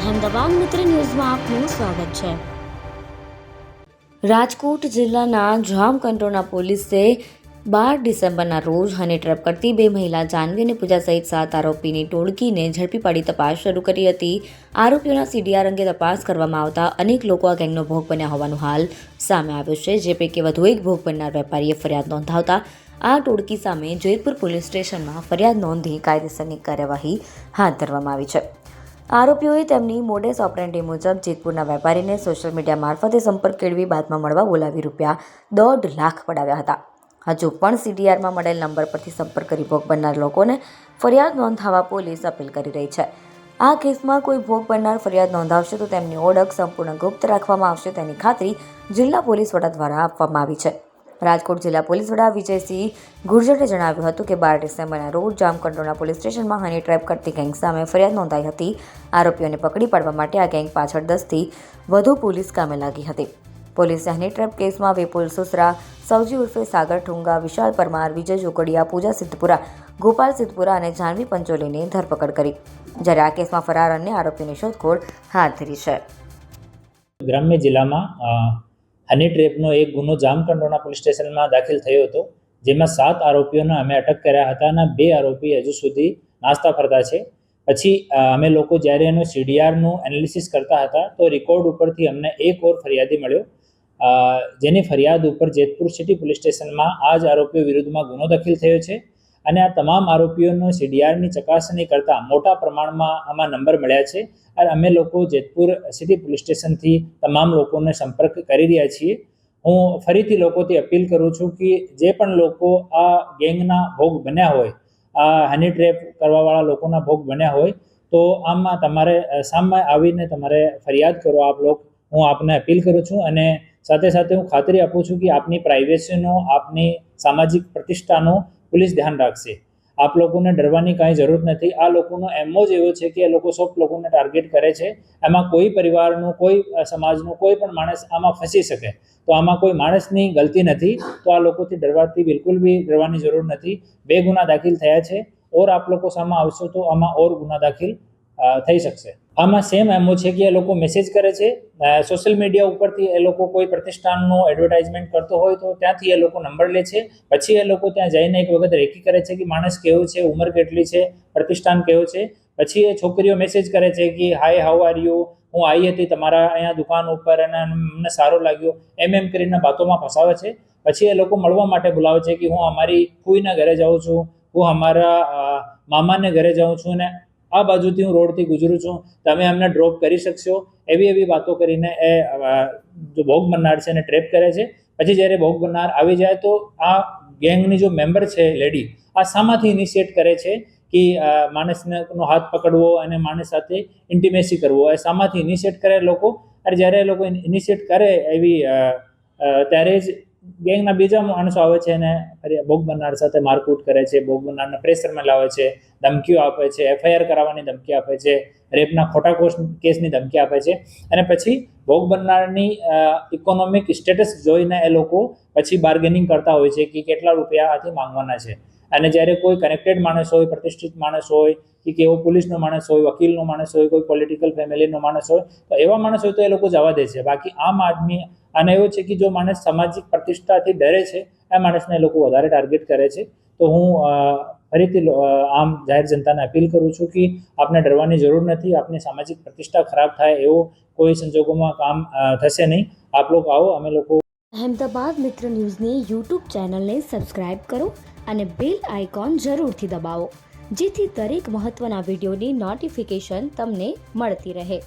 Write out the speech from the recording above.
અહેમદાબાદ મિત્ર ન્યૂઝમાં આપનું સ્વાગત છે। રાજકોટ જિલ્લાના જામકંટોરણા પોલીસે 12 ડિસેમ્બરના રોજ હની ટ્રેપ કરતી 2 મહિલા જાનવી અને પૂજા સહિત 7 આરોપીની ટોળકીને ઝડપી પાડી તપાસ શરૂ કરી હતી। આરોપીઓના સીડીઆર અંગે તપાસ કરવામાં આવતા અનેક લોકો આ ગેંગનો ભોગ બન્યા હોવાનું હાલ સામે આવ્યું છે, જે પૈકી વધુ એક ભોગ બનનાર વેપારીએ ફરિયાદ નોંધાવતા આ ટોળકી સામે જેતપુર પોલીસ સ્ટેશનમાં ફરિયાદ નોંધી કાયદેસરની કાર્યવાહી હાથ ધરવામાં આવી છે। આરોપીઓએ તેમની મોડેસ ઓપરેન્ડી મુજબ જેતપુરના વેપારીને સોશિયલ મીડિયા મારફતે સંપર્ક કેળવી બાદમાં મળવા બોલાવી ₹1.5 લાખ પડાવ્યા હતા। હજુ પણ સીડીઆરમાં મળેલ નંબર પરથી સંપર્ક કરી ભોગ બનનાર લોકોને ફરિયાદ નોંધાવવા પોલીસ અપીલ કરી રહી છે। આ કેસમાં કોઈ ભોગ બનનાર ફરિયાદ નોંધાવશે તો તેમની ઓળખ સંપૂર્ણ ગુપ્ત રાખવામાં આવશે તેની ખાતરી જિલ્લા પોલીસ વડા દ્વારા આપવામાં આવી છે। રાજકોટ જિલ્લા પોલીસ વડા વિજયસિંહ ગુર્જરે જણાવ્યું હતું કે 12 ડિસેમ્બરના રોજ જામકંટોરણા પોલીસ સ્ટેશનમાં હની ટ્રેપ કરતી ગેંગ સામે ફરિયાદ નોંધાઈ હતી। આરોપીઓને પકડી પાડવા માટે આ ગેંગ પાછળ 10થી વધુ પોલીસ કામે લાગી હતી। પોલીસે હની ટ્રેપ કેસમાં વિપુલ સુસરા, સૌજી ઉર્ફે સાગર ઠુંગા, વિશાલ પરમાર, વિજય જોકડિયા, પૂજા સિદ્ધપુરા, ગોપાલ સિદ્ધપુરા અને જાનવી પંચોલીની ધરપકડ કરી, જ્યારે આ કેસમાં ફરાર અન્ય આરોપીની શોધખોળ હાથ ધરી છે। ગ્રામ્ય જિલ્લામાં હની ટ્રેપનો એક ગુનો જામકંટોરણા પોલીસ સ્ટેશનમાં દાખલ થયો હતો, જેમાં 7 આરોપીઓને અમે અટક કર્યા હતા અને 2 આરોપી હજુ સુધી નાસ્તા ફરતા છે। પછી અમે લોકો જ્યારે એનું સીડીઆરનું એનાલિસિસ કરતા હતા તો રેકોર્ડ ઉપરથી અમને એક ઓર ફરિયાદી મળ્યો, જેની ફરિયાદ ઉપર જેતપુર સિટી પોલીસ સ્ટેશનમાં આ જ આરોપીઓ વિરુદ્ધમાં ગુનો દાખલ થયો છે અને આ તમામ આરોપીઓનો સીડીઆરની ચકાસણી કરતાં મોટા પ્રમાણમાં આમાં નંબર મળ્યા છે અને અમે લોકો જેતપુર સિટી પોલીસ સ્ટેશનથી તમામ લોકોને સંપર્ક કરી રહ્યા છીએ। હું ફરીથી લોકોથી અપીલ કરું છું કે જે પણ લોકો આ ગેંગના ભોગ બન્યા હોય, આ હની ટ્રેપ કરવાવાળા લોકોના ભોગ બન્યા હોય તો આમાં તમારે સામે આવીને તમારે ફરિયાદ કરો આપ લોકો। હું આપને અપીલ કરું છું અને સાથે સાથે હું ખાતરી આપું છું કે આપની પ્રાઇવેસીનો, આપની સામાજિક પ્રતિષ્ઠાનો પોલીસ ધ્યાન રાખશે। આપ લોકોને ડરવાની કાંઈ જરૂર નથી। આ લોકોનો એમો જ એવો છે કે એ લોકો સૌ લોકોને ટાર્ગેટ કરે છે। એમાં કોઈ પરિવારનું, કોઈ સમાજનું કોઈ પણ માણસ આમાં ફસી શકે, તો આમાં કોઈ માણસની ગલતી નથી। તો આ લોકોથી ડરવાથી બિલકુલ બી ડરવાની જરૂર નથી। 2 ગુના દાખલ થયા છે ઓર આપ લોકો સામે આવશો તો આમાં ઓર ગુના દાખલ થઈ શકશે। આમાં સેમ એમો છે કે એ લોકો મેસેજ કરે છે, સોશિયલ મીડિયા ઉપરથી એ લોકો કોઈ પ્રતિષ્ઠાનનો એડવર્ટાઇઝમેન્ટ કરતો હોય તો ત્યાંથી એ લોકો નંબર લે છે, પછી એ લોકો ત્યાં જઈને એક વખત રેકી કરે છે કે માણસ કેવો છે, ઉંમર કેટલી છે, પ્રતિષ્ઠાન કેવો છે। પછી એ છોકરીઓ મેસેજ કરે છે કે હાય, હાઉ આર યુ, હું આવી હતી તમારા અહીંયા દુકાન ઉપર અને મને સારો લાગ્યો, એમ કરીને વાતોમાં ફસાવે છે। પછી એ લોકો મળવા માટે બોલાવે છે કે હું અમારી ફૂઈના ઘરે જાઉં છું, હું અમારા મામાને ઘરે જાઉં છું અને આ બાજુથી હું રોડથી ગુજરું છું, તમે અમને ડ્રોપ કરી શકશો, એવી વાતો કરીને એ જો ભોગ બનનાર છે એને ટ્રેપ કરે છે। પછી જ્યારે ભોગ બનનાર આવી જાય તો આ ગેંગની જો મેમ્બર છે લેડી, આ શામાંથી ઇનિશિએટ કરે છે કે માણસનો હાથ પકડવો અને માણસ સાથે ઇન્ટિમેસી કરવો, એ શામાંથી ઇનિશિએટ કરે લોકો। અને જ્યારે એ લોકો ઇનિશિએટ કરે એવી ત્યારે જ ગેંગના બીજા માણસો આવે છે અને ભોગ બનનાર સાથે મારકૂટ કરે છે, ભોગ બનનારને પ્રેશરમાં લાવે છે, ધમકીઓ આપે છે, FIR કરાવવાની ધમકી આપે છે, રેપના ખોટા કેસની ધમકી આપે છે અને પછી ભોગ બનનારની ઇકોનોમિક સ્ટેટસ જોઈને એ લોકો પછી બાર્ગેનિંગ કરતા હોય છે કે કેટલા રૂપિયા આથી માંગવાના છે। અને જ્યારે કોઈ કનેક્ટેડ માણસ હોય, પ્રતિષ્ઠિત માણસ હોય કે કેવો પોલીસનો માણસ હોય, વકીલનો માણસ હોય, કોઈ પોલિટિકલ ફેમિલીનો માણસ હોય તો એવા માણસ હોય તો એ લોકો જવા દે છે। બાકી આમ આદમી અને એવો છે કે જો માણસ સામાજિક પ્રતિષ્ઠાથી ડરે છે એ માણસને એ લોકો વધારે ટાર્ગેટ કરે છે। તો હું ફરીથી આમ જાહેર જનતાને અપીલ કરું છું કે આપને ડરવાની જરૂર નથી। આપની સામાજિક પ્રતિષ્ઠા ખરાબ થાય એવો કોઈ સંજોગોમાં કામ થશે નહીં। આપ લોકો આવો, અમે લોકો અહેમદાબાદ મિત્ર ન્યૂઝની યુટ્યુબ ચેનલને સબસ્ક્રાઇબ કરો અને બેલ આઇકોન જરૂરથી દબાવો, જેથી દરેક મહત્ત્વના વિડીયોની નોટિફિકેશન તમને મળતી રહે।